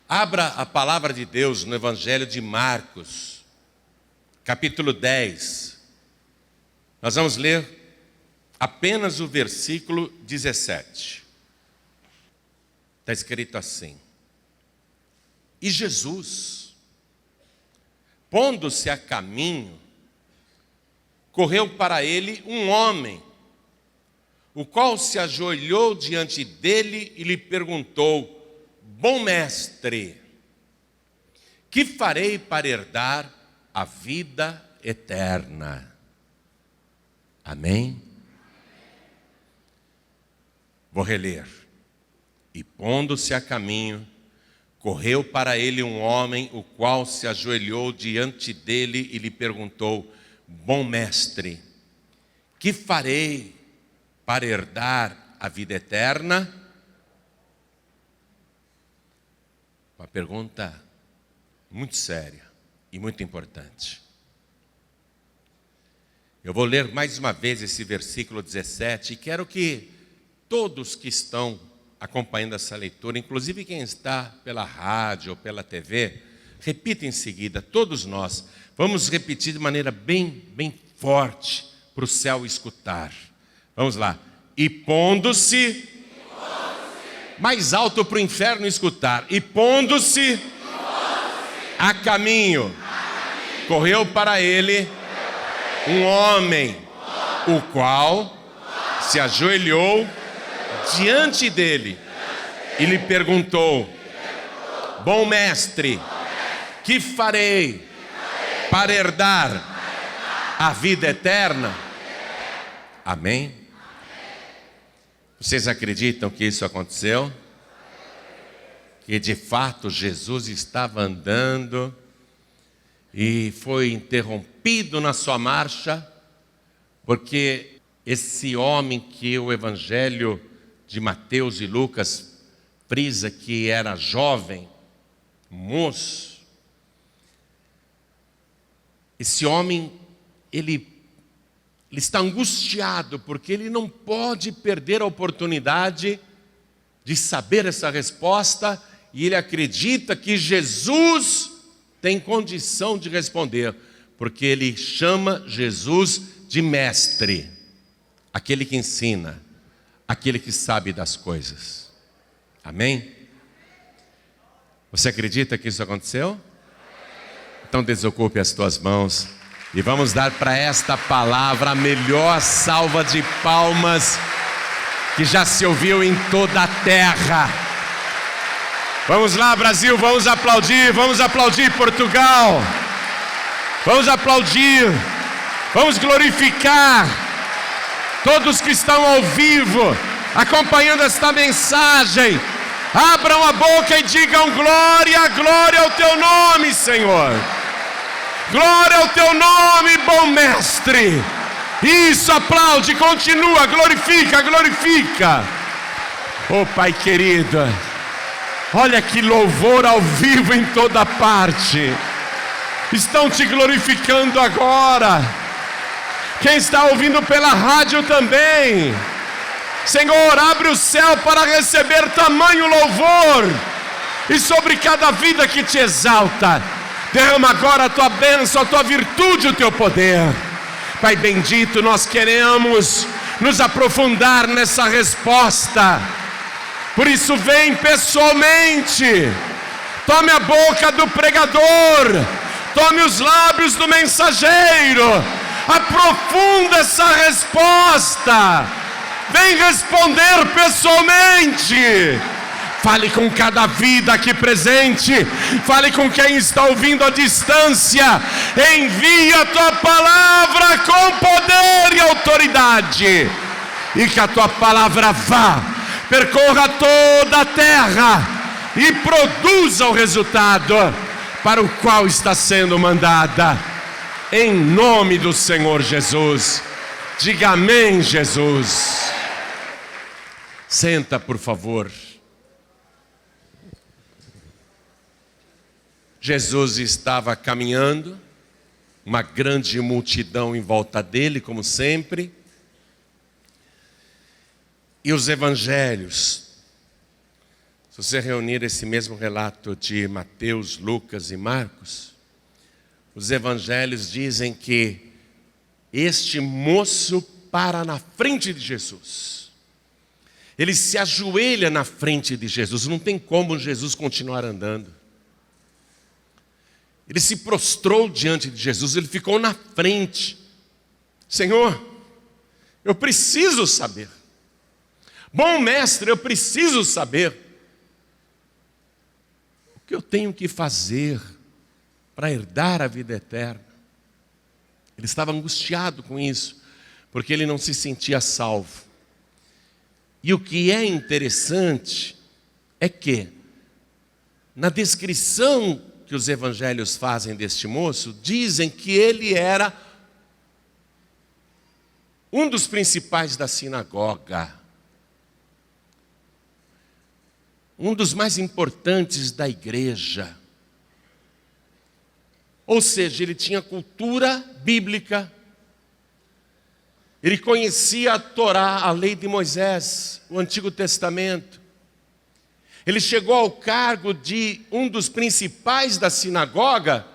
Abra a palavra de Deus no Evangelho de Marcos, capítulo 10. Nós vamos ler apenas o versículo 17. Está escrito assim: E Jesus, pondo-se a caminho, correu para ele um homem, o qual se ajoelhou diante dele e lhe perguntou: Bom mestre, que farei para herdar a vida eterna? Amém? Vou reler. E pondo-se a caminho, correu para ele um homem, o qual se ajoelhou diante dele e lhe perguntou: Bom mestre, que farei para herdar a vida eterna? Uma pergunta muito séria e muito importante. Eu vou ler mais uma vez esse versículo 17 e quero que todos que estão acompanhando essa leitura, inclusive quem está pela rádio ou pela TV, repita em seguida, todos nós. Vamos repetir de maneira bem forte para o céu escutar. Vamos lá. E pondo-se, mais alto para o inferno escutar. E pondo-se a caminho, correu para ele um homem, o qual se ajoelhou diante dele e lhe perguntou: Bom mestre, que farei para herdar a vida eterna? Amém? Vocês acreditam que isso aconteceu? Que de fato Jesus estava andando e foi interrompido na sua marcha, porque esse homem que o Evangelho de Mateus e Lucas frisa que era jovem, moço, esse homem, ele está angustiado, porque ele não pode perder a oportunidade de saber essa resposta, e ele acredita que Jesus tem condição de responder, porque ele chama Jesus de mestre, aquele que ensina, aquele que sabe das coisas. Amém? Você acredita que isso aconteceu? Então desocupe as tuas mãos e vamos dar para esta palavra a melhor salva de palmas que já se ouviu em toda a terra. Vamos lá, Brasil, vamos aplaudir Portugal, vamos aplaudir, vamos glorificar todos que estão ao vivo, acompanhando esta mensagem. Abram a boca e digam: glória, glória ao teu nome, Senhor. Glória ao teu nome, bom mestre. Isso, aplaude, continua, glorifica. Oh Pai querido, olha que louvor ao vivo em toda parte. Estão te glorificando agora. Quem está ouvindo pela rádio também. Senhor, abre o céu para receber tamanho louvor. E sobre cada vida que te exalta, derrama agora a tua bênção, a tua virtude, o teu poder. Pai bendito, nós queremos nos aprofundar nessa resposta. Por isso vem pessoalmente. Tome a boca do pregador, tome os lábios do mensageiro. Aprofunda essa resposta. Vem responder pessoalmente. Fale com cada vida aqui presente. Fale com quem está ouvindo à distância. Envia a tua palavra com poder e autoridade. E que a tua palavra vá, percorra toda a terra e produza o resultado para o qual está sendo mandada. Em nome do Senhor Jesus. Diga amém, Jesus. Senta, por favor. Jesus estava caminhando, uma grande multidão em volta dele, como sempre. E os evangelhos Se você reunir esse mesmo relato de Mateus, Lucas e Marcos, os evangelhos dizem que este moço para na frente de Jesus. Ele se ajoelha na frente de Jesus. Não tem como Jesus continuar andando. Ele se prostrou diante de Jesus, ele ficou na frente. Senhor, eu preciso saber. Bom mestre, eu preciso saber. O que eu tenho que fazer para herdar a vida eterna? Ele estava angustiado com isso, porque ele não se sentia salvo. E o que é interessante é que, na descrição que os evangelhos fazem deste moço, dizem que ele era um dos principais da sinagoga, um dos mais importantes da igreja. Ou seja, ele tinha cultura bíblica, ele conhecia a Torá, a lei de Moisés, o Antigo Testamento. Ele chegou ao cargo de um dos principais da sinagoga,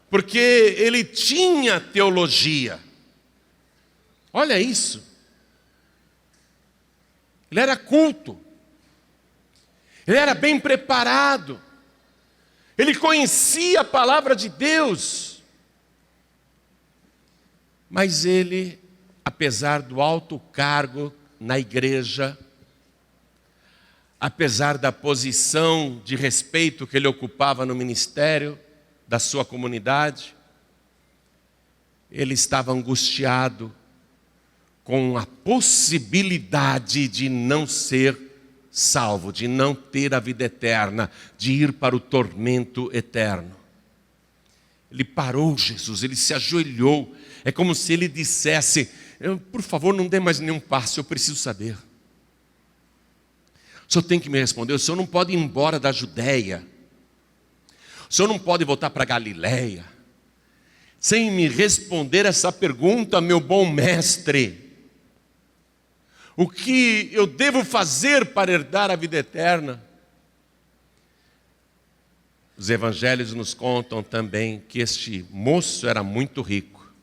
porque ele tinha teologia. Olha isso. Ele era culto. Ele era bem preparado. Ele conhecia a palavra de Deus. Mas ele, apesar do alto cargo na igreja, apesar da posição de respeito que ele ocupava no ministério da sua comunidade, ele estava angustiado com a possibilidade de não ser salvo, de não ter a vida eterna, de ir para o tormento eterno. Ele parou Jesus, ele se ajoelhou. É como se ele dissesse: por favor, não dê mais nenhum passo, eu preciso saber. O senhor tem que me responder. O senhor não pode ir embora da Judéia. O senhor não pode voltar para Galiléia sem me responder essa pergunta, meu bom mestre. O que eu devo fazer para herdar a vida eterna? Os evangelhos nos contam também que este moço era muito rico,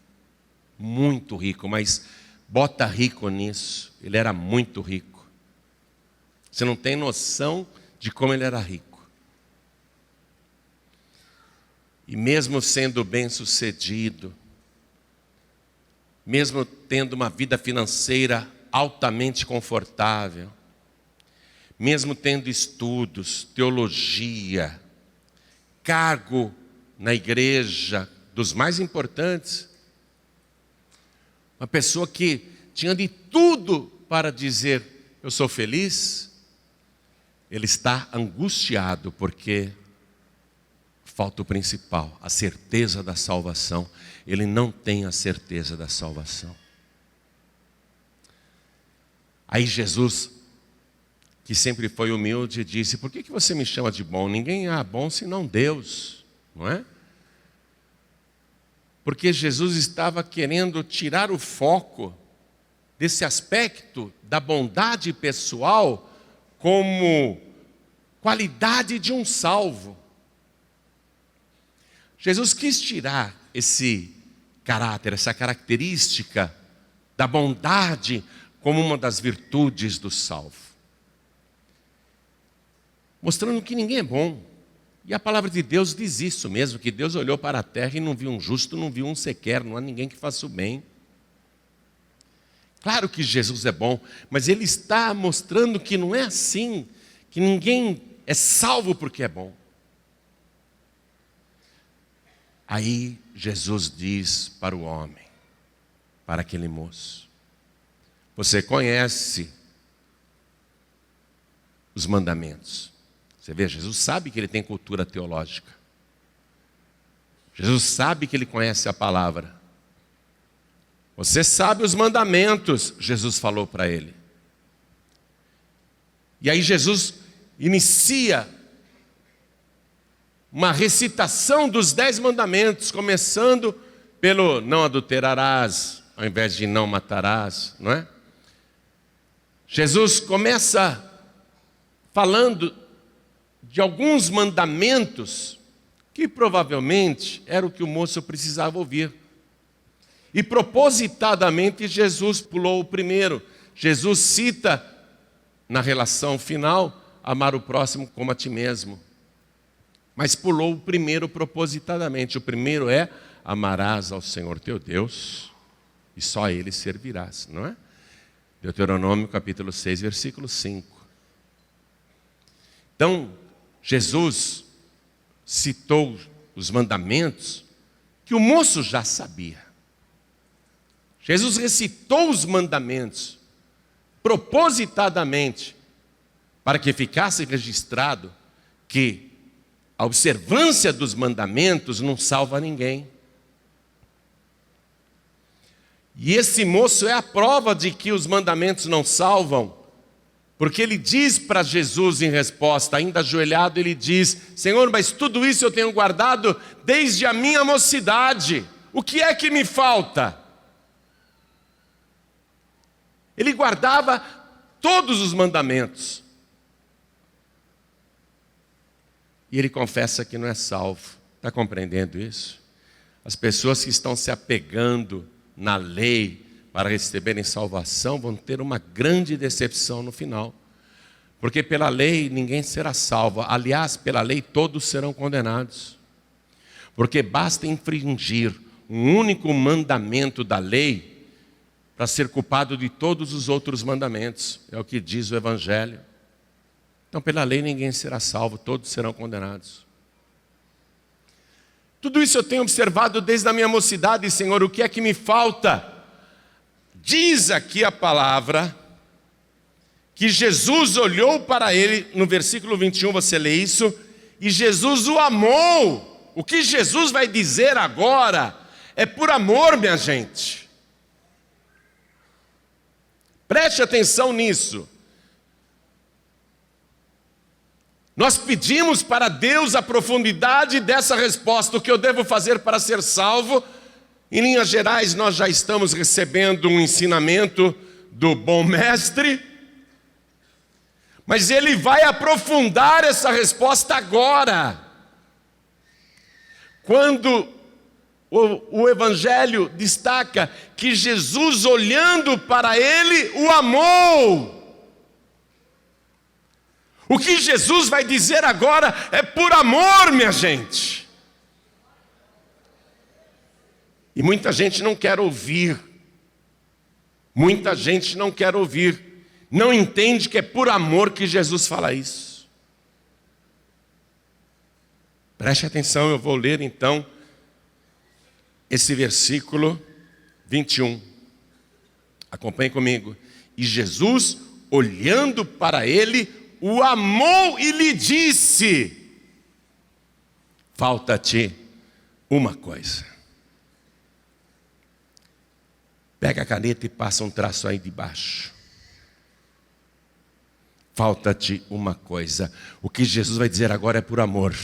mas bota rico nisso, ele era muito rico. Você não tem noção de como ele era rico. E mesmo sendo bem-sucedido, mesmo tendo uma vida financeira altamente confortável, mesmo tendo estudos, teologia, cargo na igreja dos mais importantes, uma pessoa que tinha de tudo para dizer: eu sou feliz, ele está angustiado porque falta o principal, a certeza da salvação. Ele não tem a certeza da salvação. Aí Jesus, que sempre foi humilde, disse: por que você me chama de bom? Ninguém é bom senão Deus, não é? Porque Jesus estava querendo tirar o foco desse aspecto da bondade pessoal como qualidade de um salvo. Jesus quis tirar esse caráter, essa característica da bondade como uma das virtudes do salvo, mostrando que ninguém é bom. E a palavra de Deus diz isso mesmo, que Deus olhou para a terra e não viu um justo, não viu um sequer, não há ninguém que faça o bem. Claro que Jesus é bom, mas ele está mostrando que não é assim, que ninguém é salvo porque é bom. Aí Jesus diz para o homem, para aquele moço: você conhece os mandamentos. Você vê, Jesus sabe que ele tem cultura teológica. Jesus sabe que ele conhece a palavra. Você sabe os mandamentos, Jesus falou para ele. E aí Jesus inicia uma recitação dos 10 mandamentos, começando pelo não adulterarás, ao invés de não matarás, não é? Jesus começa falando de alguns mandamentos que provavelmente era o que o moço precisava ouvir. E propositadamente Jesus pulou o primeiro. Jesus cita na relação final, amar o próximo como a ti mesmo. Mas pulou o primeiro propositadamente. O primeiro é, amarás ao Senhor teu Deus e só a Ele servirás, não é? Deuteronômio capítulo 6, versículo 5. Então, Jesus citou os mandamentos que o moço já sabia. Jesus recitou os mandamentos propositadamente para que ficasse registrado que a observância dos mandamentos não salva ninguém. E esse moço é a prova de que os mandamentos não salvam, porque ele diz para Jesus em resposta, ainda ajoelhado, ele diz: Senhor, mas tudo isso eu tenho guardado desde a minha mocidade, o que é que me falta? Ele guardava todos os mandamentos. E ele confessa que não é salvo. Está compreendendo isso? As pessoas que estão se apegando na lei para receberem salvação vão ter uma grande decepção no final. Porque pela lei ninguém será salvo. Aliás, pela lei todos serão condenados. Porque basta infringir um único mandamento da lei para ser culpado de todos os outros mandamentos. É o que diz o Evangelho. Então, pela lei ninguém será salvo, todos serão condenados. Tudo isso eu tenho observado desde a minha mocidade, Senhor, o que é que me falta? Diz aqui a palavra que Jesus olhou para ele, no versículo 21 você lê isso, e Jesus o amou. O que Jesus vai dizer agora é por amor, minha gente. Preste atenção nisso. Nós pedimos para Deus a profundidade dessa resposta, o que eu devo fazer para ser salvo. Em linhas gerais, nós já estamos recebendo um ensinamento do bom mestre, mas ele vai aprofundar essa resposta agora. Quando o Evangelho destaca que Jesus, olhando para ele, o amou. O que Jesus vai dizer agora é por amor, minha gente. E muita gente não quer ouvir. Muita gente não quer ouvir. Não entende que é por amor que Jesus fala isso. Preste atenção, eu vou ler então esse versículo 21. Acompanhe comigo. E Jesus, olhando para ele, o amou e lhe disse: falta-te uma coisa. Pega a caneta e passa um traço aí de baixo. Falta-te uma coisa. O que Jesus vai dizer agora é por amor,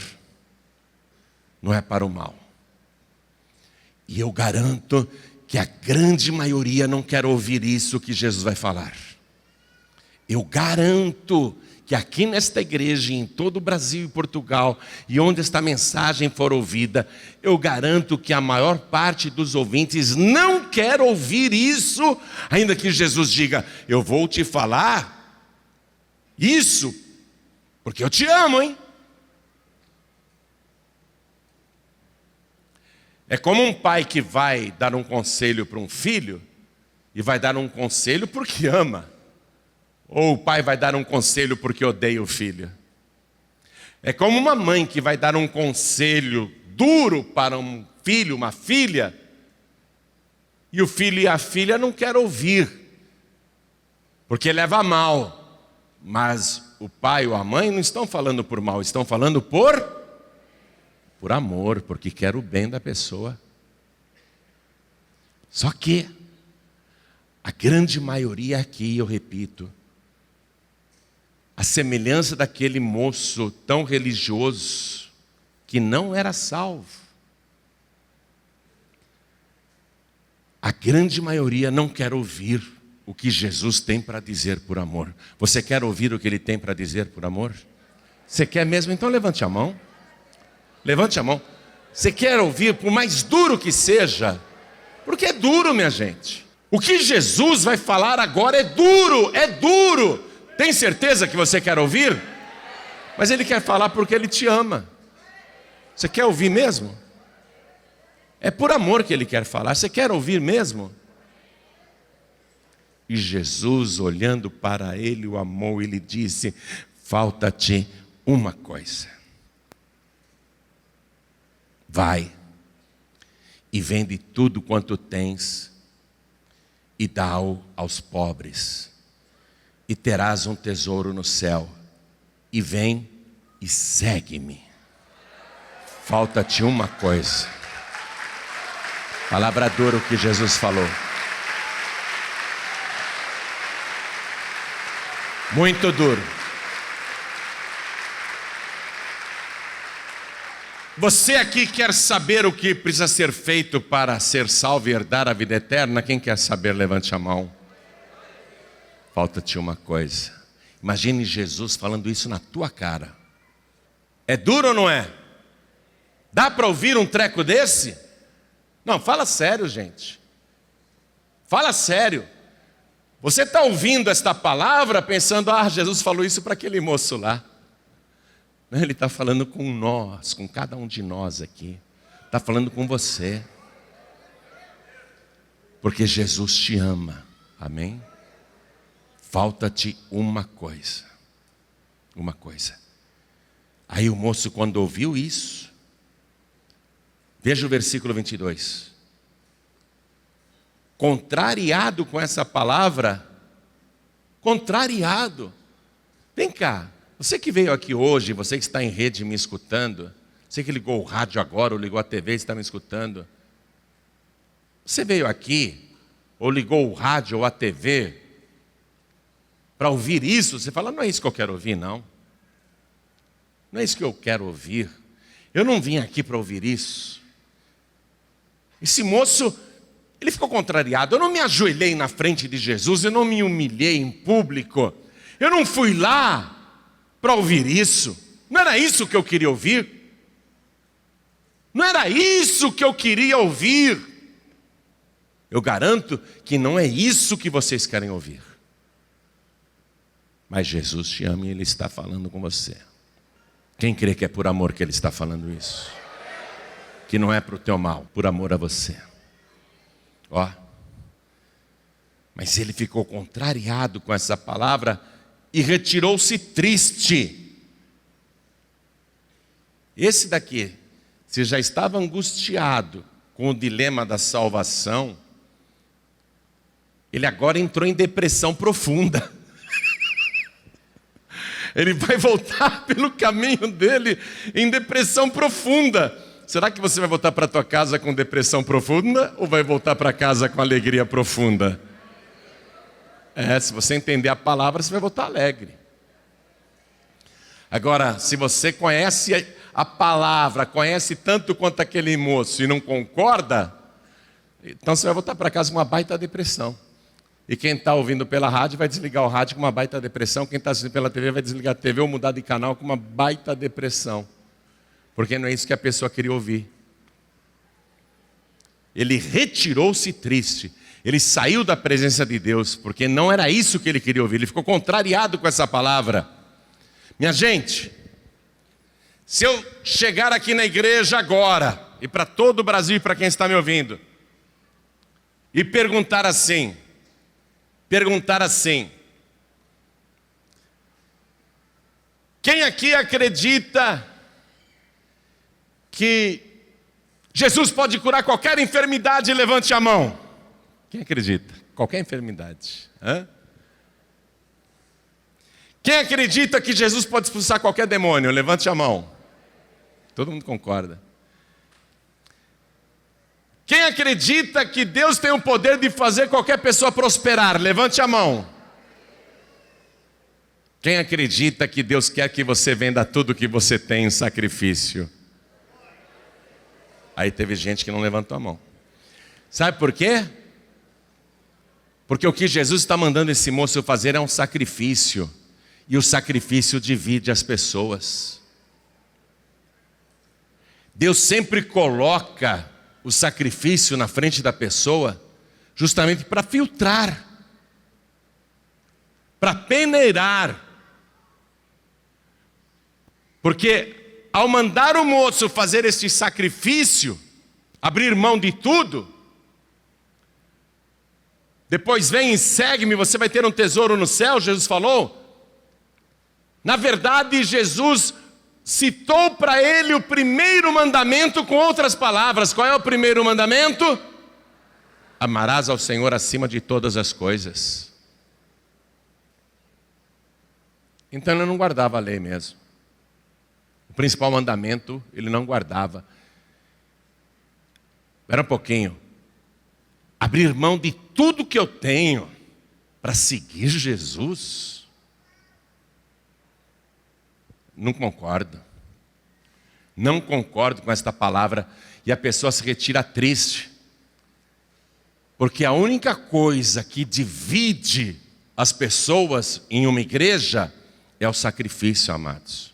não é para o mal. E eu garanto que a grande maioria não quer ouvir isso que Jesus vai falar. Eu garanto que aqui nesta igreja, em todo o Brasil e Portugal, e onde esta mensagem for ouvida, eu garanto que a maior parte dos ouvintes não quer ouvir isso, ainda que Jesus diga: eu vou te falar isso, porque eu te amo, hein? É como um pai que vai dar um conselho para um filho, e vai dar um conselho porque ama. Ou o pai vai dar um conselho porque odeia o filho. É como uma mãe que vai dar um conselho duro para um filho, uma filha, e o filho e a filha não querem ouvir, porque leva a mal. Mas o pai ou a mãe não estão falando por mal, estão falando por amor, porque quer o bem da pessoa. Só que a grande maioria aqui, eu repito, a semelhança daquele moço tão religioso que não era salvo, a grande maioria não quer ouvir o que Jesus tem para dizer por amor. Você quer ouvir o que Ele tem para dizer por amor? Você quer mesmo? Então levante a mão. Levante a mão. Você quer ouvir, por mais duro que seja? Porque é duro, minha gente. O que Jesus vai falar agora é duro, é duro. Tem certeza que você quer ouvir? Mas Ele quer falar porque Ele te ama. Você quer ouvir mesmo? É por amor que Ele quer falar. Você quer ouvir mesmo? E Jesus, olhando para ele, o amou e lhe disse: falta-te uma coisa. Vai e vende tudo quanto tens e dá-o aos pobres, e terás um tesouro no céu. E vem e segue-me. Falta-te uma coisa. Palavra dura o que Jesus falou. Muito duro. Você aqui quer saber o que precisa ser feito para ser salvo e herdar a vida eterna? Quem quer saber, levante a mão. Falta-te uma coisa. Imagine Jesus falando isso na tua cara. É duro ou não é? Dá para ouvir um treco desse? Não, fala sério, gente. Fala sério. Você está ouvindo esta palavra pensando: Jesus falou isso para aquele moço lá. Não, Ele está falando com nós, com cada um de nós aqui. Está falando com você. Porque Jesus te ama. Amém? Falta-te uma coisa. Uma coisa. Aí o moço, quando ouviu isso, veja o versículo 22. Contrariado com essa palavra, contrariado. Vem cá, você que veio aqui hoje, você que está em rede me escutando, você que ligou o rádio agora ou ligou a TV e está me escutando, você veio aqui ou ligou o rádio ou a TV para ouvir isso? Você fala: não é isso que eu quero ouvir, não. Não é isso que eu quero ouvir. Eu não vim aqui para ouvir isso. Esse moço, ele ficou contrariado. Eu não me ajoelhei na frente de Jesus, eu não me humilhei em público. Eu não fui lá para ouvir isso. Não era isso que eu queria ouvir. Não era isso que eu queria ouvir. Eu garanto que não é isso que vocês querem ouvir. Mas Jesus te ama e Ele está falando com você. Quem crê que é por amor que Ele está falando isso? Que não é para o teu mal, por amor a você. Ó, mas ele ficou contrariado com essa palavra e retirou-se triste. Esse daqui, se já estava angustiado com o dilema da salvação, ele agora entrou em depressão profunda. Ele vai voltar pelo caminho dele em depressão profunda. Será que você vai voltar para a tua casa com depressão profunda ou vai voltar para casa com alegria profunda? Se você entender a palavra, você vai voltar alegre. Agora, se você conhece a palavra, conhece tanto quanto aquele moço e não concorda, então você vai voltar para casa com uma baita depressão. E quem está ouvindo pela rádio vai desligar o rádio com uma baita depressão. Quem está assistindo pela TV vai desligar a TV ou mudar de canal com uma baita depressão. Porque não é isso que a pessoa queria ouvir. Ele retirou-se triste. Ele saiu da presença de Deus, porque não era isso que ele queria ouvir. Ele ficou contrariado com essa palavra. Minha gente, se eu chegar aqui na igreja agora, e para todo o Brasil e para quem está me ouvindo, e perguntar assim, quem aqui acredita que Jesus pode curar qualquer enfermidade? Levante a mão. Quem acredita? Qualquer enfermidade. Quem acredita que Jesus pode expulsar qualquer demônio? Levante a mão. Todo mundo concorda. Quem acredita que Deus tem o poder de fazer qualquer pessoa prosperar? Levante a mão. Quem acredita que Deus quer que você venda tudo que você tem em sacrifício? Aí teve gente que não levantou a mão. Sabe por quê? Porque o que Jesus está mandando esse moço fazer é um sacrifício. E o sacrifício divide as pessoas. Deus sempre coloca o sacrifício na frente da pessoa justamente para filtrar, para peneirar. Porque ao mandar o moço fazer este sacrifício, abrir mão de tudo, depois vem e segue-me, você vai ter um tesouro no céu, Jesus falou. Na verdade, Jesus citou para ele o primeiro mandamento com outras palavras. Qual é o primeiro mandamento? Amarás ao Senhor acima de todas as coisas. Então ele não guardava a lei mesmo. O principal mandamento ele não guardava. Espera um pouquinho. Abrir mão de tudo que eu tenho para seguir Jesus? Não concordo. Não concordo com esta palavra. E a pessoa se retira triste. Porque a única coisa que divide as pessoas em uma igreja é o sacrifício, amados.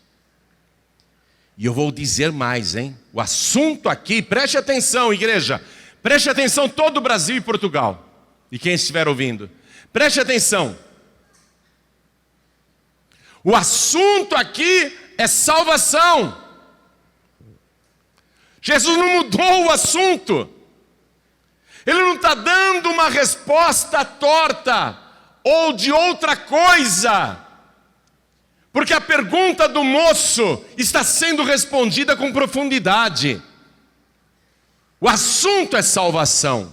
E eu vou dizer mais, hein? O assunto aqui, preste atenção, igreja. Preste atenção todo o Brasil e Portugal. E quem estiver ouvindo. Preste atenção. O assunto aqui é salvação. Jesus não mudou o assunto. Ele não está dando uma resposta torta ou de outra coisa. Porque a pergunta do moço está sendo respondida com profundidade. O assunto é salvação.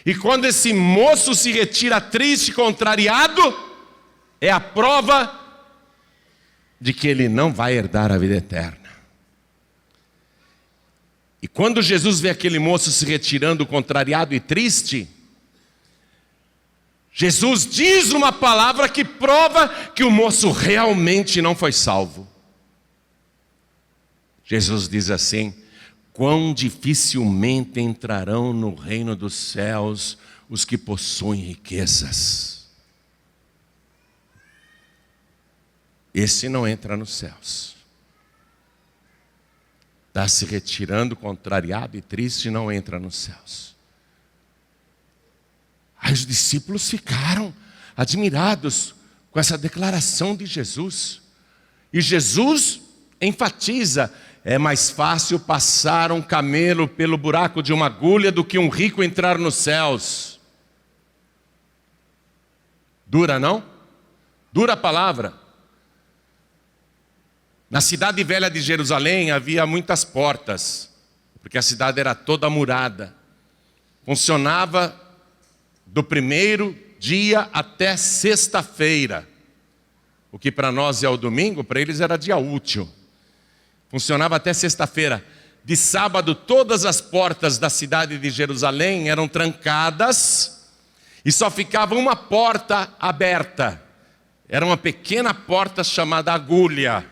E quando esse moço se retira triste, contrariado, é a prova de que ele não vai herdar a vida eterna. E quando Jesus vê aquele moço se retirando contrariado e triste, Jesus diz uma palavra que prova que o moço realmente não foi salvo. Jesus diz assim: quão dificilmente entrarão no reino dos céus os que possuem riquezas. Esse não entra nos céus. Está se retirando, contrariado e triste, não entra nos céus. Aí os discípulos ficaram admirados com essa declaração de Jesus. E Jesus enfatiza: é mais fácil passar um camelo pelo buraco de uma agulha do que um rico entrar nos céus. Dura, não? Dura a palavra. Na cidade velha de Jerusalém havia muitas portas, porque a cidade era toda murada. Funcionava do primeiro dia até sexta-feira. O que para nós é o domingo, para eles era dia útil. Funcionava até sexta-feira. De sábado, todas as portas da cidade de Jerusalém eram trancadas e só ficava uma porta aberta. Era uma pequena porta chamada agulha.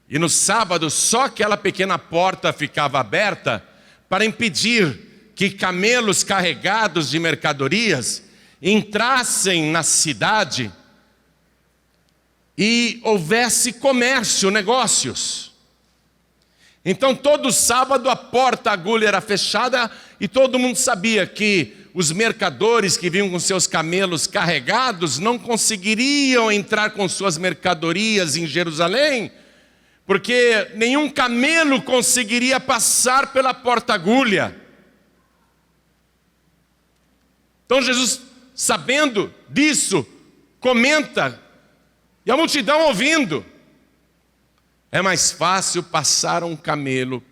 E no sábado, só aquela pequena porta ficava aberta para impedir que camelos carregados de mercadorias entrassem na cidade e houvesse comércio, negócios. Então todo sábado a porta agulha era fechada e todo mundo sabia que os mercadores que vinham com seus camelos carregados não conseguiriam entrar com suas mercadorias em Jerusalém, porque nenhum camelo conseguiria passar pela porta agulha. Então Jesus, sabendo disso, comenta, e a multidão ouvindo: é mais fácil passar um camelo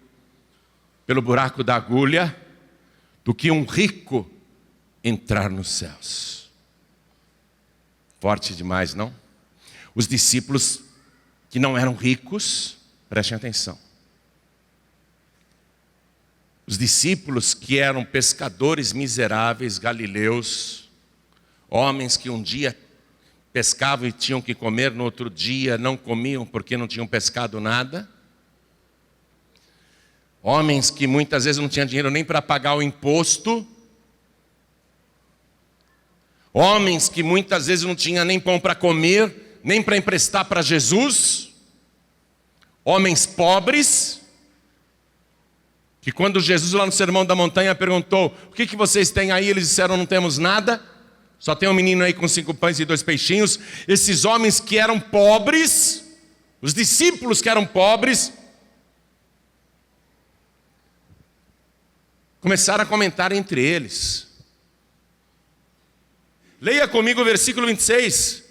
pelo buraco da agulha do que um rico entrar nos céus. Forte demais, não? Os discípulos que não eram ricos, prestem atenção. Os discípulos que eram pescadores miseráveis, galileus, homens que um dia pescavam e tinham que comer, no outro dia não comiam porque não tinham pescado nada. Homens que muitas vezes não tinham dinheiro nem para pagar o imposto. Homens que muitas vezes não tinham nem pão para comer, nem para emprestar para Jesus. Homens pobres, que quando Jesus lá no Sermão da Montanha perguntou: o que vocês têm aí? Eles disseram: não temos nada, só tem um menino aí com 5 pães e 2 peixinhos. Esses homens que eram pobres, os discípulos que eram pobres, começaram a comentar entre eles. Leia comigo o versículo 26.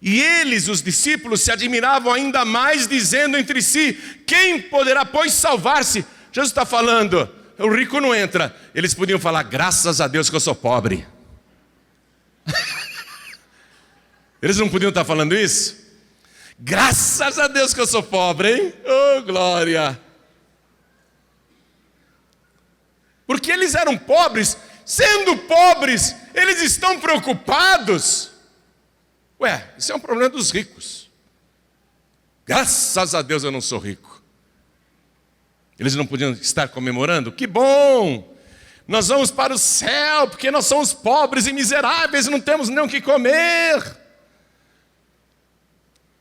E eles, os discípulos, se admiravam ainda mais, dizendo entre si: quem poderá, pois, salvar-se? Jesus está falando, o rico não entra. Eles podiam falar: graças a Deus que eu sou pobre. Eles não podiam estar falando isso? Graças a Deus que eu sou pobre, hein? Oh, glória! Porque eles eram pobres. Sendo pobres, eles estão preocupados. Ué, isso é um problema dos ricos. Graças a Deus eu não sou rico. Eles não podiam estar comemorando? Que bom! Nós vamos para o céu, porque nós somos pobres e miseráveis, não temos nem o que comer.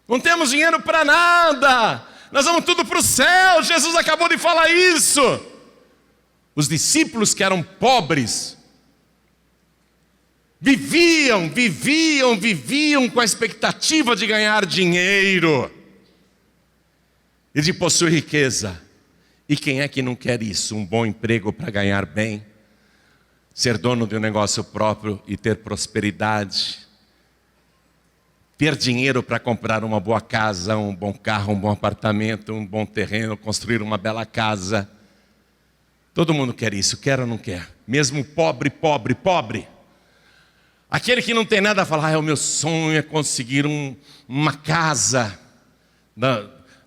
Não temos dinheiro para nada. Nós vamos tudo para o céu. Jesus acabou de falar isso. Os discípulos que eram pobres viviam com a expectativa de ganhar dinheiro e de possuir riqueza. E quem é que não quer isso? Um bom emprego para ganhar bem, ser dono de um negócio próprio e ter prosperidade, ter dinheiro para comprar uma boa casa, um bom carro, um bom apartamento, um bom terreno, construir uma bela casa. Todo mundo quer isso, quer ou não quer? Mesmo pobre. Aquele que não tem nada fala: o meu sonho é conseguir uma casa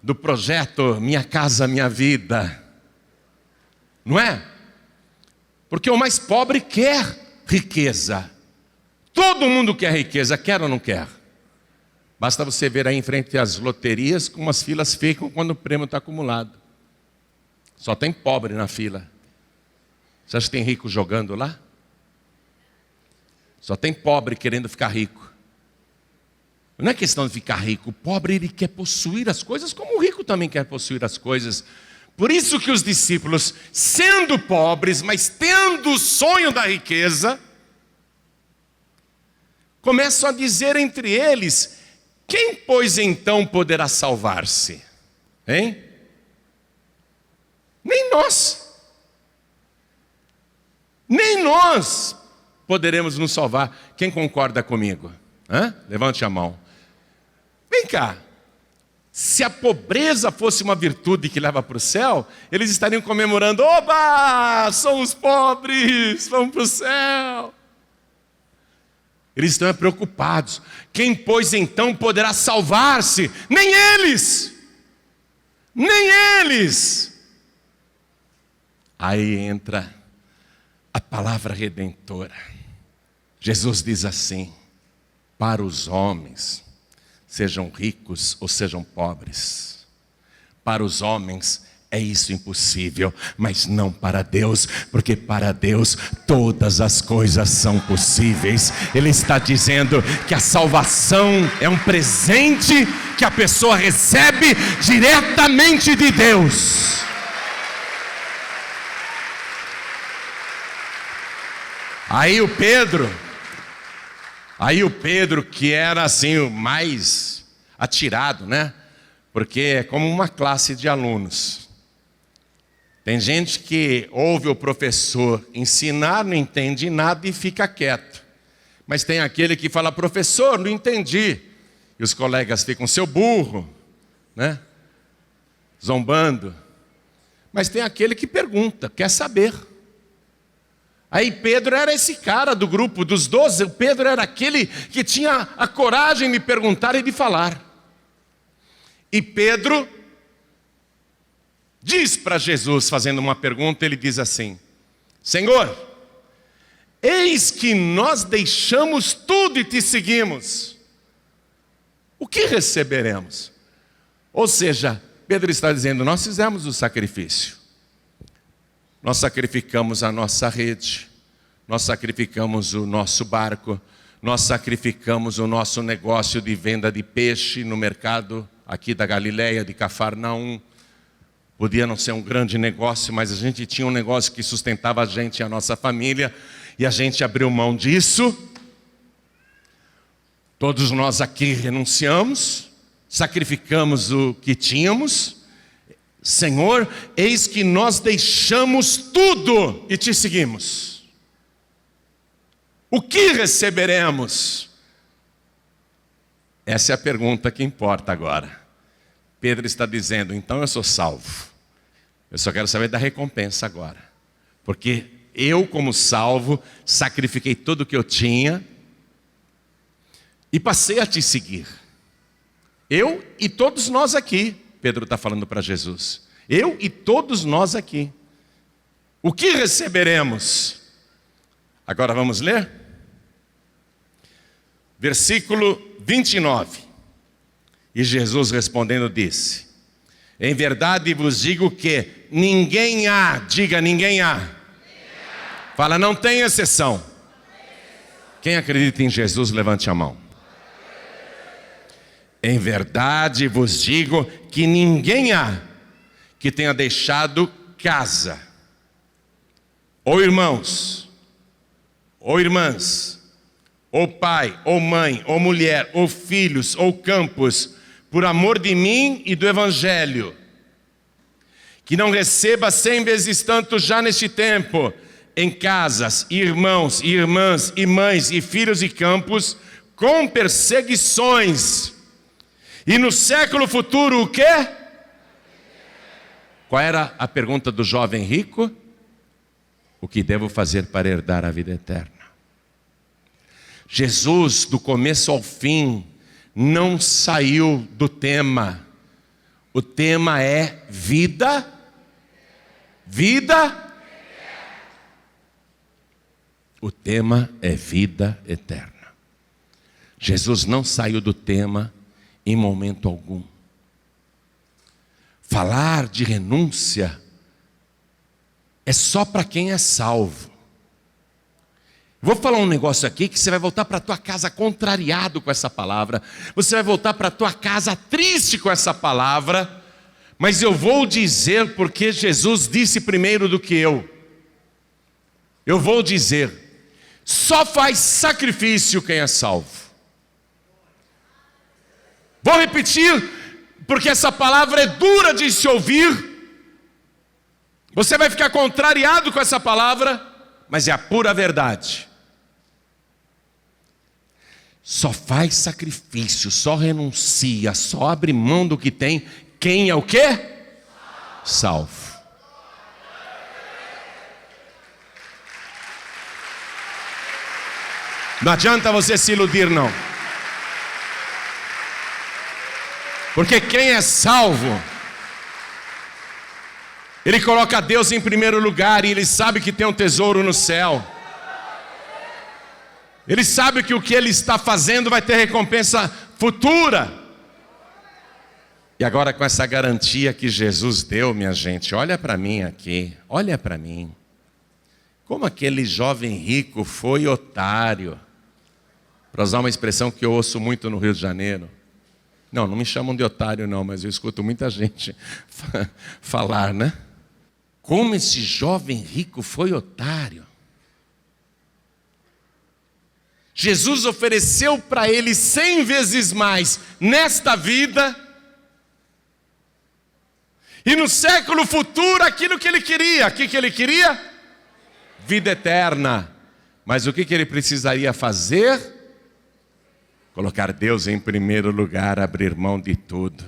do projeto Minha Casa Minha Vida. Não é? Porque o mais pobre quer riqueza. Todo mundo quer riqueza, quer ou não quer? Basta você ver aí em frente às loterias como as filas ficam quando o prêmio está acumulado. Só tem pobre na fila. Você acha que tem rico jogando lá? Só tem pobre querendo ficar rico. Não é questão de ficar rico. O pobre, ele quer possuir as coisas, como o rico também quer possuir as coisas. Por isso que os discípulos, sendo pobres, mas tendo o sonho da riqueza, começam a dizer entre eles: quem, pois, então poderá salvar-se? Hein? Nem nós poderemos nos salvar. Quem concorda comigo? Levante a mão. Vem cá. Se a pobreza fosse uma virtude que leva para o céu, eles estariam comemorando: oba, somos pobres, vamos para o céu. Eles estão preocupados. Quem, pois, então poderá salvar-se? Nem eles. Aí entra a palavra redentora. Jesus diz assim: para os homens, sejam ricos ou sejam pobres, para os homens é isso impossível, mas não para Deus, porque para Deus todas as coisas são possíveis. Ele está dizendo que a salvação é um presente que a pessoa recebe diretamente de Deus. Aí o Pedro, que era assim o mais atirado, né? Porque é como uma classe de alunos. Tem gente que ouve o professor ensinar, não entende nada e fica quieto. Mas tem aquele que fala: professor, não entendi. E os colegas ficam: seu burro, né? Zombando. Mas tem aquele que pergunta, quer saber. Aí Pedro era esse cara do grupo dos 12, o Pedro era aquele que tinha a coragem de perguntar e de falar. E Pedro diz para Jesus, fazendo uma pergunta, ele diz assim: Senhor, eis que nós deixamos tudo e te seguimos. O que receberemos? Ou seja, Pedro está dizendo: nós fizemos o sacrifício. Nós sacrificamos a nossa rede, nós sacrificamos o nosso barco, nós sacrificamos o nosso negócio de venda de peixe no mercado aqui da Galileia, de Cafarnaum. Podia não ser um grande negócio, mas a gente tinha um negócio que sustentava a gente e a nossa família, e a gente abriu mão disso. Todos nós aqui renunciamos, sacrificamos o que tínhamos. Senhor, eis que nós deixamos tudo e te seguimos. O que receberemos? Essa é a pergunta que importa agora. Pedro está dizendo, então eu sou salvo. Eu só quero saber da recompensa agora. Porque eu, como salvo, sacrifiquei tudo o que eu tinha e passei a te seguir. Eu e todos nós aqui, Pedro está falando para Jesus. Eu e todos nós aqui. O que receberemos? Agora vamos ler? Versículo 29. E Jesus respondendo disse: em verdade vos digo que ninguém há, diga ninguém há. Fala, não tem exceção. Quem acredita em Jesus, levante a mão. Em verdade vos digo que ninguém há que tenha deixado casa, ou irmãos, ou irmãs, ou pai, ou mãe, ou mulher, ou filhos, ou campos, por amor de mim e do Evangelho, que não receba 100 vezes tanto já neste tempo, em casas, irmãos e irmãs, e mães, e filhos e campos, com perseguições. E no século futuro o quê? Qual era a pergunta do jovem rico? O que devo fazer para herdar a vida eterna? Jesus, do começo ao fim, não saiu do tema. O tema é vida. Vida. O tema é vida eterna. Jesus não saiu do tema em momento algum. Falar de renúncia é só para quem é salvo. Vou falar um negócio aqui que você vai voltar para a tua casa contrariado com essa palavra. Você vai voltar para a tua casa triste com essa palavra. Mas eu vou dizer porque Jesus disse primeiro do que eu. Eu vou dizer, só faz sacrifício quem é salvo. Vou repetir, porque essa palavra é dura de se ouvir. Você vai ficar contrariado com essa palavra, mas é a pura verdade. Só faz sacrifício, só renuncia, só abre mão do que tem. Quem é o quê? Salvo. Não adianta você se iludir, não. Porque quem é salvo, ele coloca Deus em primeiro lugar e ele sabe que tem um tesouro no céu. Ele sabe que o que ele está fazendo vai ter recompensa futura. E agora com essa garantia que Jesus deu, minha gente, olha para mim aqui, olha para mim. Como aquele jovem rico foi otário. Para usar uma expressão que eu ouço muito no Rio de Janeiro. Não me chamam de otário não, mas eu escuto muita gente falar, né? Como esse jovem rico foi otário. Jesus ofereceu para ele 100 vezes mais nesta vida. E no século futuro aquilo que ele queria. O que ele queria? Vida eterna. Mas o que ele precisaria fazer? Colocar Deus em primeiro lugar, abrir mão de tudo.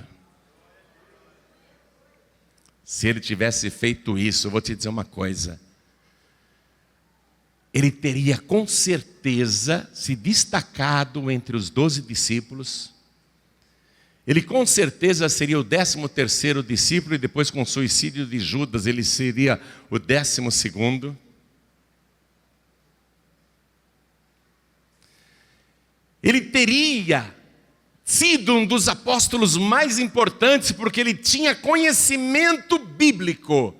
Se ele tivesse feito isso, eu vou te dizer uma coisa. Ele teria com certeza se destacado entre os 12 discípulos. Ele com certeza seria o 13º discípulo e depois com o suicídio de Judas ele seria o 12º. Ele teria sido um dos apóstolos mais importantes porque ele tinha conhecimento bíblico.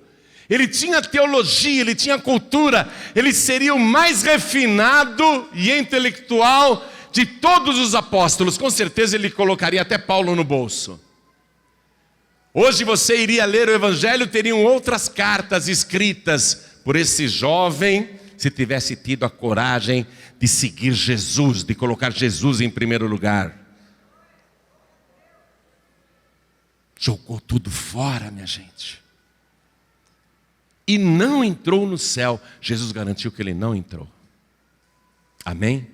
ele tinha teologia, ele tinha cultura, ele seria o mais refinado e intelectual de todos os apóstolos. Com certeza ele colocaria até Paulo no bolso. Hoje você iria ler o Evangelho, teriam outras cartas escritas por esse jovem, se tivesse tido a coragem de seguir Jesus, de colocar Jesus em primeiro lugar. Jogou tudo fora, minha gente. E não entrou no céu. Jesus garantiu que ele não entrou. Amém?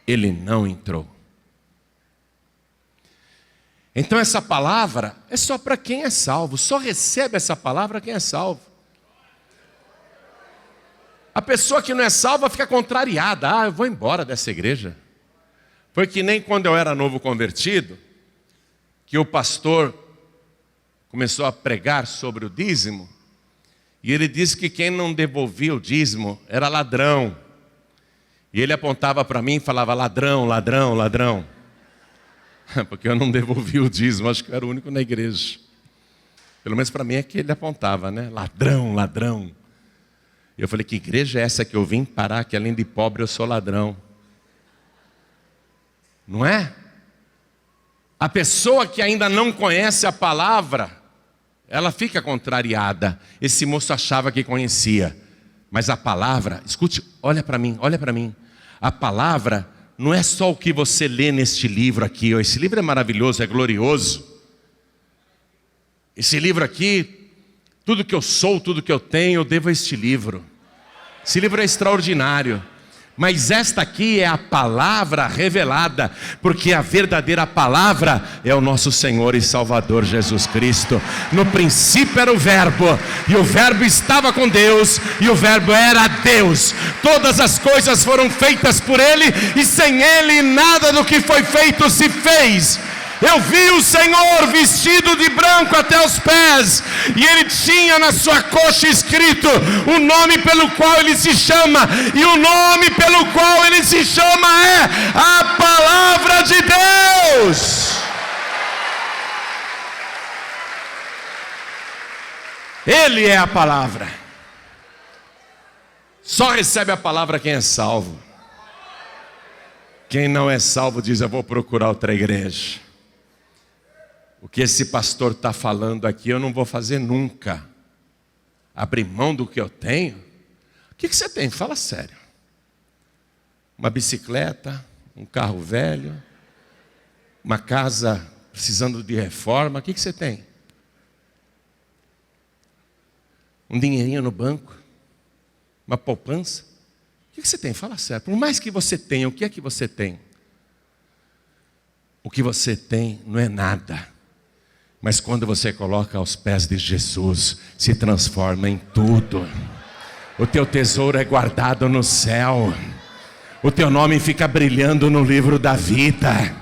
Ele não entrou. Então essa palavra é só para quem é salvo. Só recebe essa palavra quem é salvo. A pessoa que não é salva fica contrariada. Eu vou embora dessa igreja. Foi que nem quando eu era novo convertido, que o pastor começou a pregar sobre o dízimo, e ele disse que quem não devolvia o dízimo era ladrão. E ele apontava para mim e falava: ladrão, ladrão, ladrão. Porque eu não devolvia o dízimo, acho que eu era o único na igreja. Pelo menos para mim é que ele apontava, né? Ladrão, ladrão. E eu falei: que igreja é essa que eu vim parar, que além de pobre eu sou ladrão? Não é? A pessoa que ainda não conhece a palavra, ela fica contrariada. Esse moço achava que conhecia, mas a palavra, escute, olha para mim, olha para mim. A palavra não é só o que você lê neste livro aqui. Esse livro é maravilhoso, é glorioso. Esse livro aqui, tudo que eu sou, tudo que eu tenho, eu devo a este livro. Esse livro é extraordinário. Mas esta aqui é a palavra revelada, porque a verdadeira palavra é o nosso Senhor e Salvador Jesus Cristo. No princípio era o Verbo, e o Verbo estava com Deus, e o Verbo era Deus. Todas as coisas foram feitas por Ele, e sem Ele nada do que foi feito se fez. Eu vi o Senhor vestido de branco até os pés, e Ele tinha na sua coxa escrito o nome pelo qual Ele se chama, e o nome pelo qual Ele se chama é a Palavra de Deus. Ele é a palavra. Só recebe a palavra quem é salvo. Quem não é salvo diz: eu vou procurar outra igreja. O que esse pastor está falando aqui eu não vou fazer nunca. Abrir mão do que eu tenho? O que você tem? Fala sério. Uma bicicleta, um carro velho, uma casa precisando de reforma. O que você tem? Um dinheirinho no banco? Uma poupança? O que você tem? Fala sério. Por mais que você tenha, o que é que você tem? O que você tem não é nada. Mas quando você coloca aos pés de Jesus, se transforma em tudo. O teu tesouro é guardado no céu. O teu nome fica brilhando no livro da vida.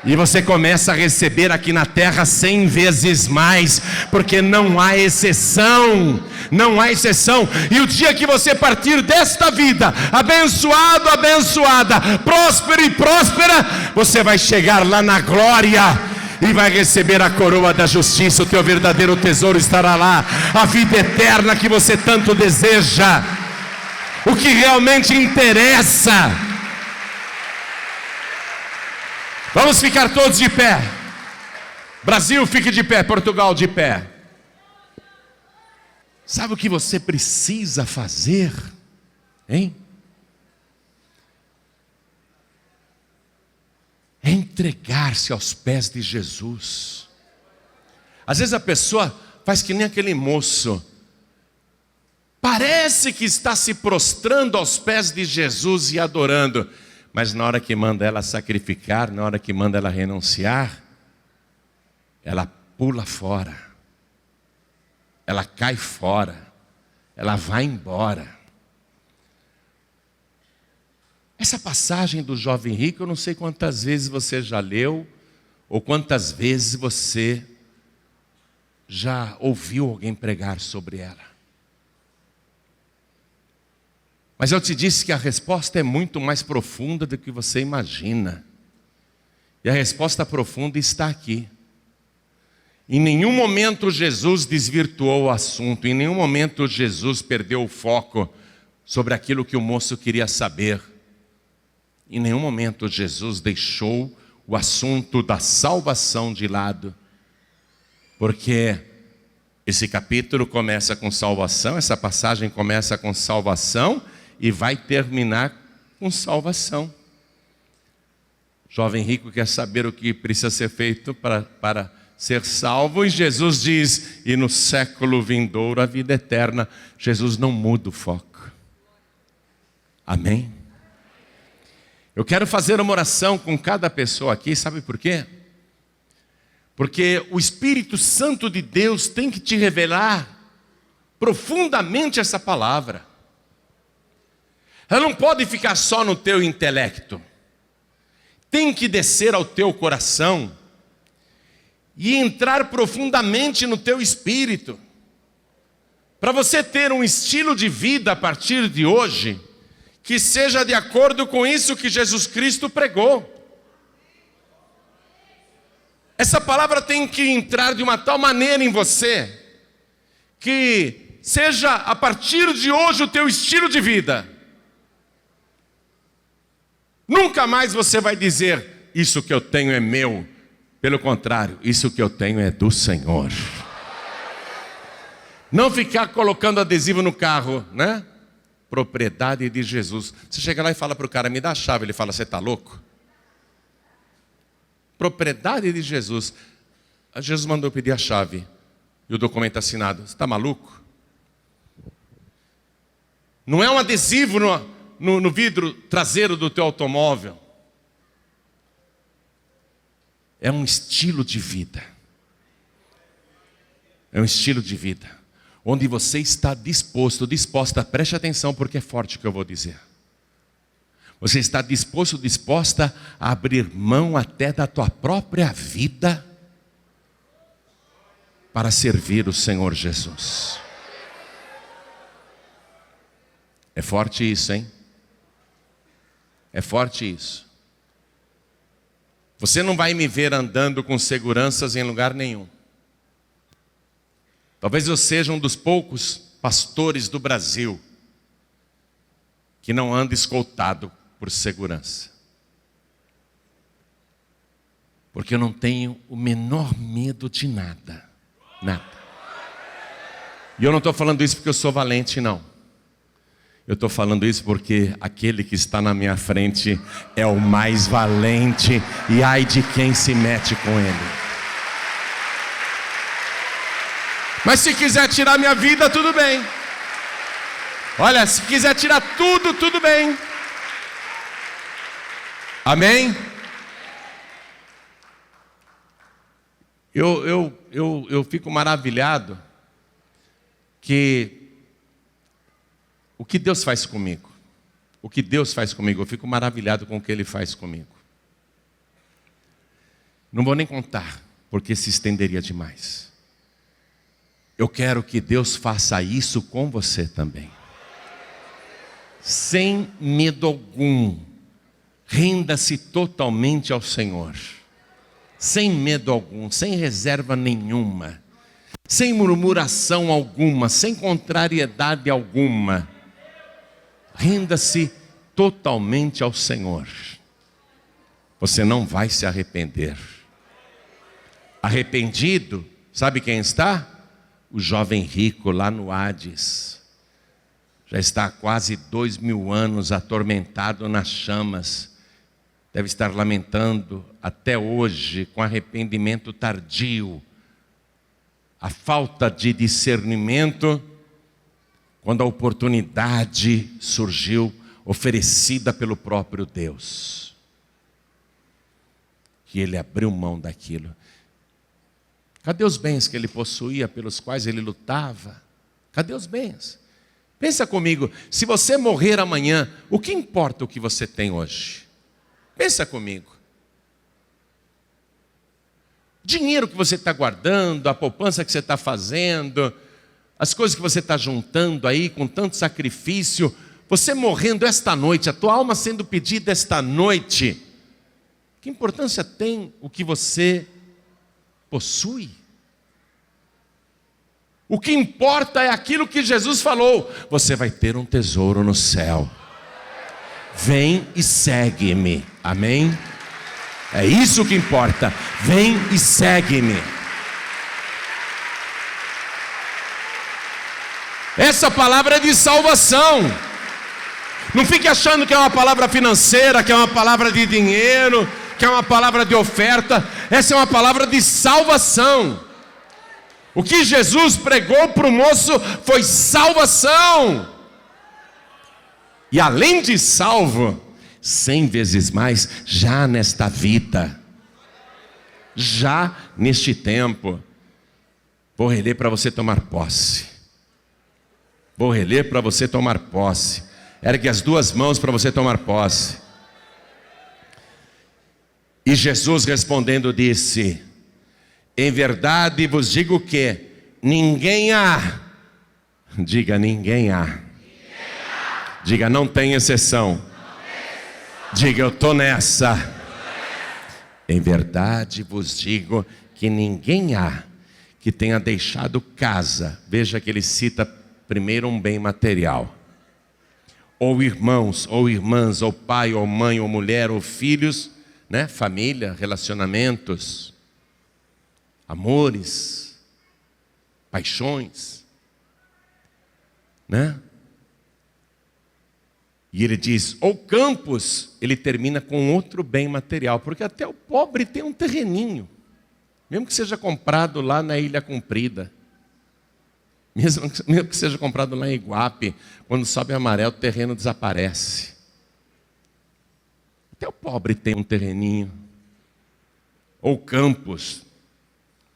E você começa a receber aqui na terra 100 vezes mais, porque não há exceção. Não há exceção. E o dia que você partir desta vida, abençoado, abençoada, próspero e próspera, você vai chegar lá na glória e vai receber a coroa da justiça. O teu verdadeiro tesouro estará lá, a vida eterna que você tanto deseja, o que realmente interessa. Vamos ficar todos de pé. Brasil, fique de pé. Portugal, de pé. Sabe o que você precisa fazer? Hein? É entregar-se aos pés de Jesus. Às vezes a pessoa faz que nem aquele moço. Parece que está se prostrando aos pés de Jesus e adorando. Mas na hora que manda ela sacrificar, na hora que manda ela renunciar, ela pula fora. Ela cai fora. Ela vai embora. Essa passagem do jovem rico, eu não sei quantas vezes você já leu, ou quantas vezes você já ouviu alguém pregar sobre ela. Mas eu te disse que a resposta é muito mais profunda do que você imagina. E a resposta profunda está aqui. Em nenhum momento Jesus desvirtuou o assunto, em nenhum momento Jesus perdeu o foco sobre aquilo que o moço queria saber. Em nenhum momento Jesus deixou o assunto da salvação de lado, porque esse capítulo começa com salvação, essa passagem começa com salvação e vai terminar com salvação. O jovem rico quer saber o que precisa ser feito para ser salvo, e Jesus diz, e no século vindouro a vida eterna. Jesus não muda o foco. Amém? Eu quero fazer uma oração com cada pessoa aqui, sabe por quê? Porque o Espírito Santo de Deus tem que te revelar profundamente essa palavra. Ela não pode ficar só no teu intelecto. Tem que descer ao teu coração e entrar profundamente no teu espírito, para você ter um estilo de vida a partir de hoje que seja de acordo com isso que Jesus Cristo pregou. Essa palavra tem que entrar de uma tal maneira em você que seja a partir de hoje o teu estilo de vida. Nunca mais você vai dizer, isso que eu tenho é meu. Pelo contrário, isso que eu tenho é do Senhor. Não ficar colocando adesivo no carro, né? Propriedade de Jesus. Você chega lá e fala para o cara, me dá a chave. Ele fala, você está louco? Propriedade de Jesus. Jesus mandou pedir a chave e o documento assinado. Você está maluco? Não é um adesivo no vidro traseiro do teu automóvel. É um estilo de vida. É um estilo de vida. Onde você está disposta, preste atenção porque é forte o que eu vou dizer. Você está disposta a abrir mão até da tua própria vida para servir o Senhor Jesus. É forte isso, hein? É forte isso. Você não vai me ver andando com seguranças em lugar nenhum. Talvez eu seja um dos poucos pastores do Brasil que não anda escoltado por segurança. Porque eu não tenho o menor medo de nada. Nada. E eu não estou falando isso porque eu sou valente, não. Eu estou falando isso porque aquele que está na minha frente é o mais valente, e ai de quem se mete com ele. Mas se quiser tirar minha vida, tudo bem. Olha, se quiser tirar tudo, tudo bem. Amém? Eu fico maravilhado que o que Deus faz comigo, eu fico maravilhado com o que Ele faz comigo. Não vou nem contar, porque se estenderia demais. Eu quero que Deus faça isso com você também. Sem medo algum, renda-se totalmente ao Senhor. Sem medo algum, sem reserva nenhuma, sem murmuração alguma, sem contrariedade alguma. Renda-se totalmente ao Senhor. Você não vai se arrepender. Arrependido, sabe quem está? O jovem rico lá no Hades. Já está há quase 2000 anos atormentado nas chamas. Deve estar lamentando até hoje, com arrependimento tardio, a falta de discernimento, quando a oportunidade surgiu, oferecida pelo próprio Deus. Que ele abriu mão daquilo. Cadê os bens que ele possuía, pelos quais ele lutava? Cadê os bens? Pensa comigo, se você morrer amanhã, o que importa o que você tem hoje? Pensa comigo. Dinheiro que você está guardando, a poupança que você está fazendo, as coisas que você está juntando aí com tanto sacrifício, você morrendo esta noite, a tua alma sendo pedida esta noite, que importância tem o que você possui? O que importa é aquilo que Jesus falou: você vai ter um tesouro no céu. Vem e segue-me. Amém? É isso que importa. Vem e segue-me. Essa palavra é de salvação. Não fique achando que é uma palavra financeira, que é uma palavra de dinheiro, que é uma palavra de oferta. Essa é uma palavra de salvação. O que Jesus pregou para o moço foi salvação. E além de salvo, 100 vezes mais, já nesta vida, já neste tempo. Vou reler para você tomar posse. Vou reler para você tomar posse. Ergue as duas mãos para você tomar posse. E Jesus respondendo disse: em verdade vos digo que ninguém há. Diga, ninguém há. Diga, não tem exceção. Diga, eu estou nessa. Em verdade vos digo que ninguém há que tenha deixado casa. Veja que ele cita primeiro um bem material. Ou irmãos, ou irmãs, ou pai, ou mãe, ou mulher, ou filhos, né? Família, relacionamentos, amores, paixões, né? E ele diz, ou campos, ele termina com outro bem material, porque até o pobre tem um terreninho, mesmo que seja comprado lá na Ilha Comprida, mesmo que seja comprado lá em Iguape, quando sobe amarelo o terreno desaparece. Até o pobre tem um terreninho, ou campos,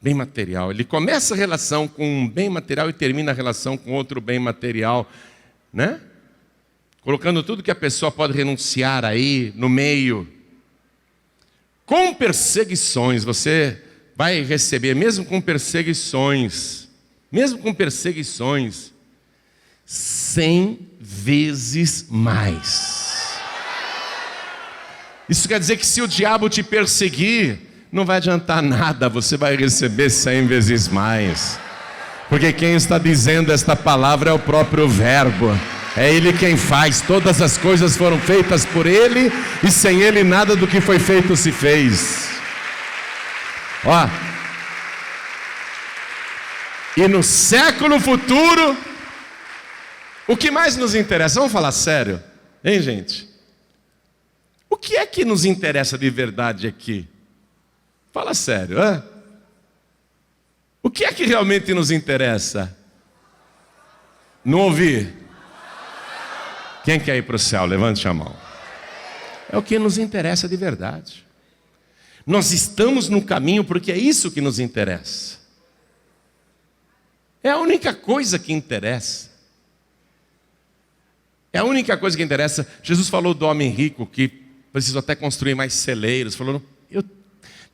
bem material. Ele começa a relação com um bem material e termina a relação com outro bem material, né? Colocando tudo que a pessoa pode renunciar aí no meio. Com perseguições, você vai receber, mesmo com perseguições, 100 vezes mais. Isso quer dizer que se o diabo te perseguir, não vai adiantar nada, você vai receber 100 vezes mais. Porque quem está dizendo esta palavra é o próprio Verbo. É Ele quem faz, todas as coisas foram feitas por Ele, e sem Ele nada do que foi feito se fez. Ó, e no século futuro, o que mais nos interessa? Vamos falar sério, hein, gente? O que é que nos interessa de verdade aqui? Fala sério, hein? O que é que realmente nos interessa? Não ouvi. Quem quer ir para o céu? Levante a mão. É o que nos interessa de verdade. Nós estamos no caminho porque é isso que nos interessa. É a única coisa que interessa. É a única coisa que interessa. Jesus falou do homem rico que precisou até construir mais celeiros. Falou,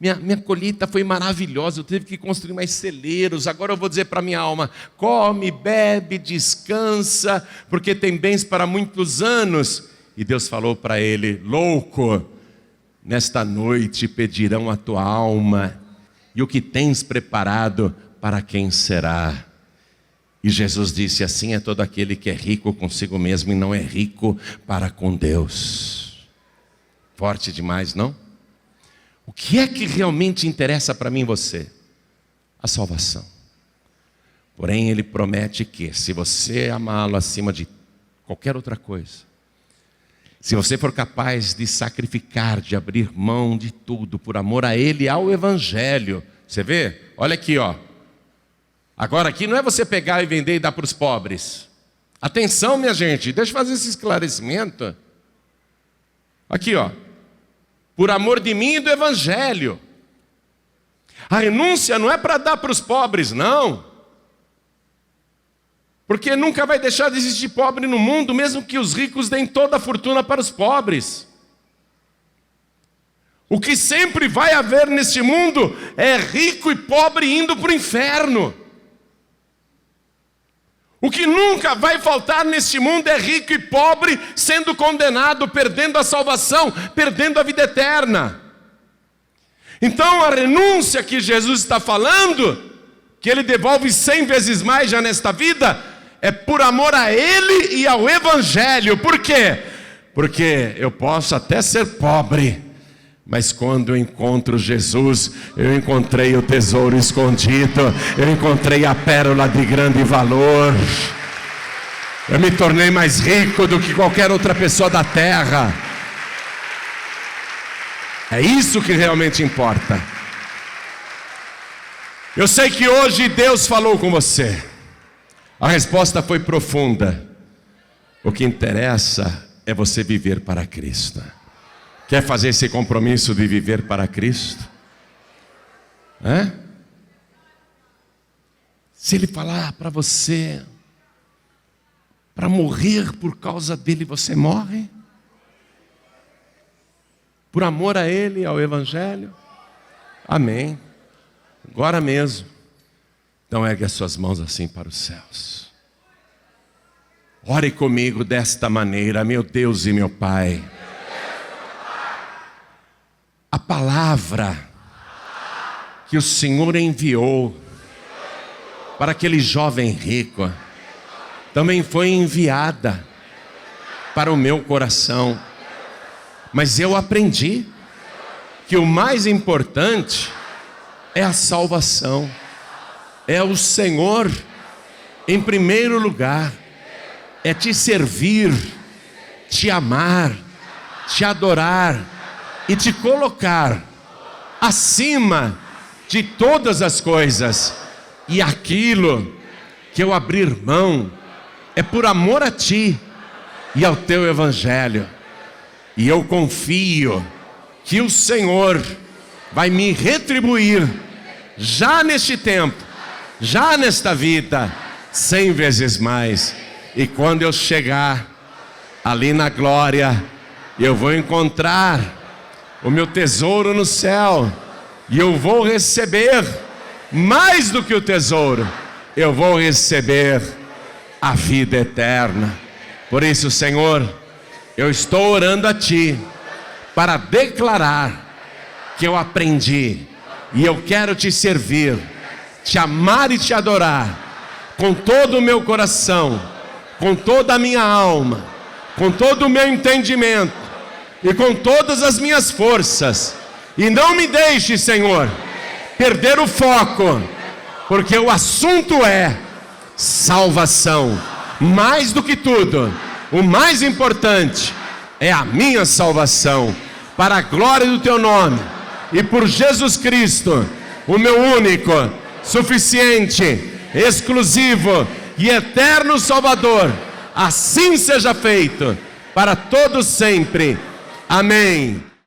minha colheita foi maravilhosa, eu tive que construir mais celeiros. Agora eu vou dizer para minha alma, come, bebe, descansa, porque tem bens para muitos anos. E Deus falou para ele, louco, nesta noite pedirão a tua alma, e o que tens preparado, para quem será? E Jesus disse, assim é todo aquele que é rico consigo mesmo e não é rico para com Deus. Forte demais, não? O que é que realmente interessa para mim e você? A salvação. Porém, Ele promete que, se você amá-lo acima de qualquer outra coisa, se você for capaz de sacrificar, de abrir mão de tudo por amor a Ele e ao Evangelho, você vê? Olha aqui, ó. Agora aqui não é você pegar e vender e dar para os pobres. Atenção, minha gente, deixa eu fazer esse esclarecimento. Aqui, ó. Por amor de mim e do Evangelho. A renúncia não é para dar para os pobres, não. Porque nunca vai deixar de existir pobre no mundo, mesmo que os ricos deem toda a fortuna para os pobres. O que sempre vai haver neste mundo é rico e pobre indo para o inferno. O que nunca vai faltar neste mundo é rico e pobre sendo condenado, perdendo a salvação, perdendo a vida eterna. Então a renúncia que Jesus está falando, que Ele devolve 100 vezes mais já nesta vida, é por amor a Ele e ao Evangelho. Por quê? Porque eu posso até ser pobre, mas quando eu encontro Jesus, eu encontrei o tesouro escondido, eu encontrei a pérola de grande valor. Eu me tornei mais rico do que qualquer outra pessoa da terra. É isso que realmente importa. Eu sei que hoje Deus falou com você. A resposta foi profunda. O que interessa é você viver para Cristo. Quer fazer esse compromisso de viver para Cristo? Se Ele falar para você, para morrer por causa dele, você morre? Por amor a Ele, ao Evangelho? Amém. Agora mesmo. Então ergue as suas mãos assim para os céus. Ore comigo desta maneira, meu Deus e meu Pai. A palavra que o Senhor enviou para aquele jovem rico também foi enviada para o meu coração. Mas eu aprendi que o mais importante é a salvação. É o Senhor em primeiro lugar. É te servir, te amar, te adorar e te colocar acima de todas as coisas. E aquilo que eu abrir mão é por amor a Ti e ao Teu Evangelho. E eu confio que o Senhor vai me retribuir já neste tempo, já nesta vida, 100 vezes mais. E quando eu chegar ali na glória, eu vou encontrar o meu tesouro no céu, e eu vou receber mais do que o tesouro, eu vou receber a vida eterna. Por isso, Senhor, eu estou orando a Ti para declarar que eu aprendi e eu quero Te servir, Te amar e Te adorar com todo o meu coração, com toda a minha alma, com todo o meu entendimento e com todas as minhas forças. E não me deixe, Senhor, perder o foco, porque o assunto é salvação. Mais do que tudo, o mais importante é a minha salvação, para a glória do Teu nome e por Jesus Cristo, o meu único, suficiente, exclusivo e eterno Salvador. Assim seja feito para todos sempre. Amém.